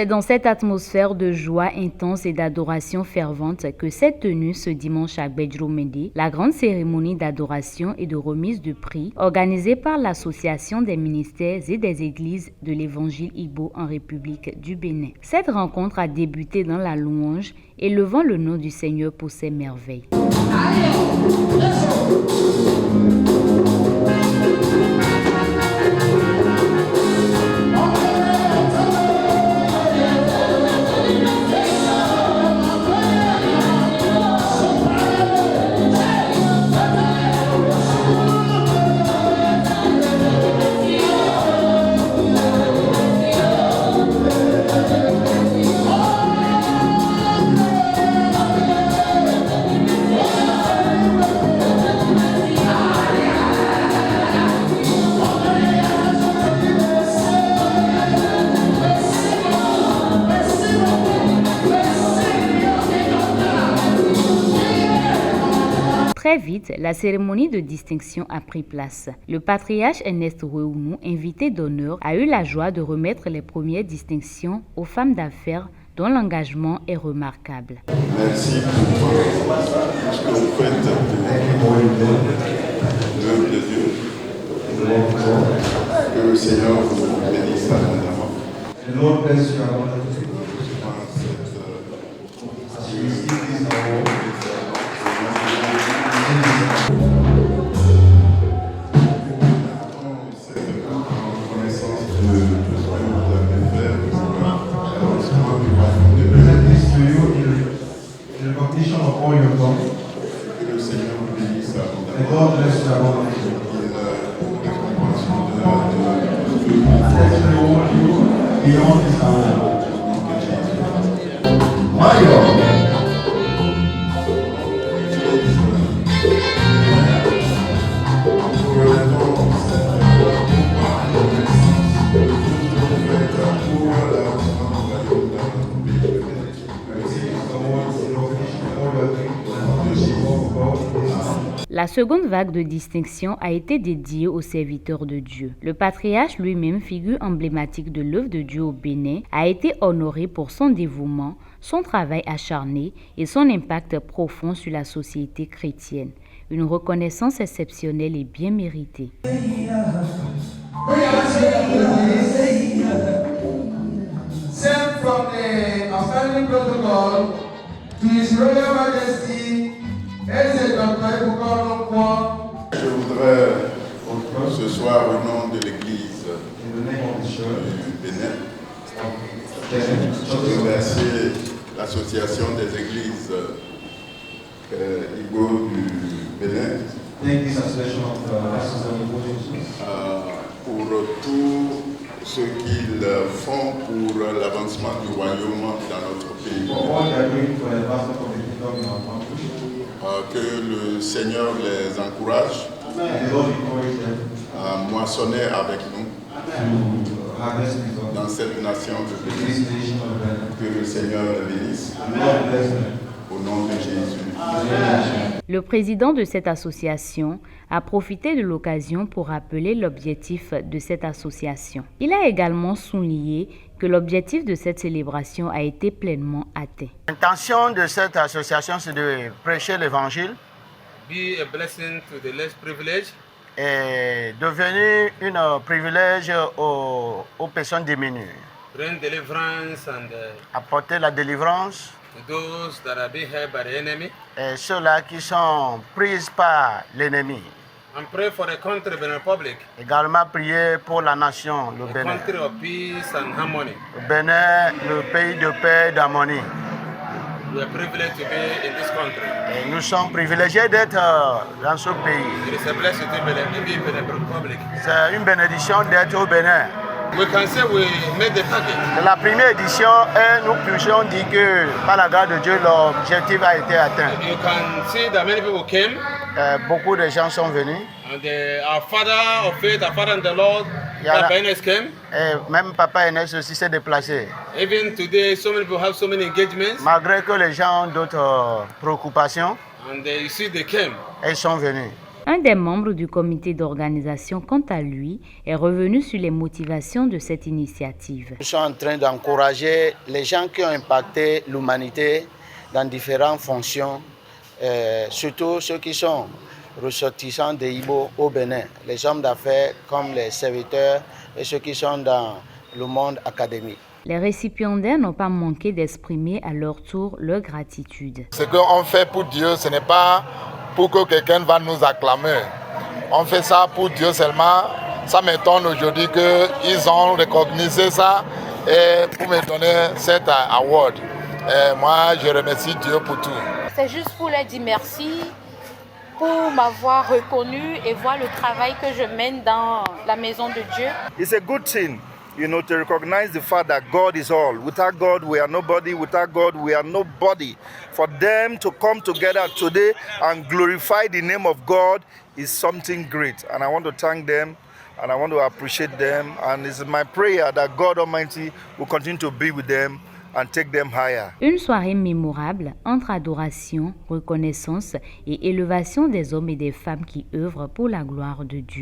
C'est dans cette atmosphère de joie intense et d'adoration fervente que s'est tenue ce dimanche à Gbedjromede la grande cérémonie d'adoration et de remise de prix organisée par l'Association des ministères et des églises de l'Évangile Igbo en République du Bénin. Cette rencontre a débuté dans la louange, élevant le nom du Seigneur pour ses merveilles. Très vite, la cérémonie de distinction a pris place. Le patriarche Ernest Ouéounou, invité d'honneur, a eu la joie de remettre les premières distinctions aux femmes d'affaires dont l'engagement est remarquable. Merci pour ce que vous faites de l'œuvre de Dieu. Que le Seigneur vous bénisse abondamment. Que le Seigneur vous bénisse abondamment. La seconde vague de distinction a été dédiée aux serviteurs de Dieu. Le patriarche lui-même, figure emblématique de l'œuvre de Dieu au Bénin, a été honoré pour son dévouement, son travail acharné et son impact profond sur la société chrétienne. Une reconnaissance exceptionnelle et bien méritée. Je voudrais ce soir, au nom de l'Église du Bénin, remercier l'Association des Églises Igbo du Bénin pour tout ce qu'ils font pour l'avancement du royaume dans notre pays. Que le Seigneur les encourage à moissonner avec nous dans cette nation de Bénin. Que le Seigneur les bénisse. Au nom de Jésus. Le président de cette association a profité de l'occasion pour rappeler l'objectif de cette association. Il a également souligné que l'objectif de cette célébration a été pleinement atteint. L'intention de cette association, c'est de prêcher l'évangile. Be a blessing to the less privileged. Et devenir un privilège aux personnes démunies. Bring deliverance and apporter la délivrance to those that are being held by the enemy. Et ceux-là qui sont pris par l'ennemi. And pray for the country, Benin Republic. Également prier pour la nation, le Bénin. Country of peace and harmony. Le Bénin, le pays de paix et d'harmonie. We are privileged to be in this country. Et nous sommes privilégiés d'être dans ce pays. It is a blessing to be in Benin Republic. C'est une bénédiction d'être au Bénin. We can say we made the target. De la première édition, nous puissions dire que par la grâce de Dieu, l'objectif a été atteint. You can see that many people came. Beaucoup de gens sont venus. And our father of faith, our father in the Lord, Papa Ernest came. Et même Papa Ernest aussi s'est déplacé. Even today, so many people have so many engagements. Malgré que les gens ont d'autres préoccupations, And you see, they came. ils sont venus. Un des membres du comité d'organisation, quant à lui, est revenu sur les motivations de cette initiative. Nous sommes en train d'encourager les gens qui ont impacté l'humanité dans différentes fonctions, surtout ceux qui sont ressortissants des Ibo au Bénin, les hommes d'affaires comme les serviteurs et ceux qui sont dans le monde académique. Les récipiendaires n'ont pas manqué d'exprimer à leur tour leur gratitude. Ce qu'on fait pour Dieu, ce n'est pas pour que quelqu'un va nous acclamer. On fait ça pour Dieu seulement. Ça m'étonne aujourd'hui qu'ils ont reconnu ça et pour me donner cet award. Et moi, je remercie Dieu pour tout. C'est juste pour leur dire merci, pour m'avoir reconnu et voir le travail que je mène dans la maison de Dieu. It's a good thing, to recognize the fact that God is all. Without God, we are nobody. Without God, we are nobody. For them to come together today and glorify the name of God is something great. And I want to thank them and I want to appreciate them. And it's my prayer that God Almighty will continue to be with them and take them higher. Une soirée mémorable entre adoration, reconnaissance et élévation des hommes et des femmes qui œuvrent pour la gloire de Dieu.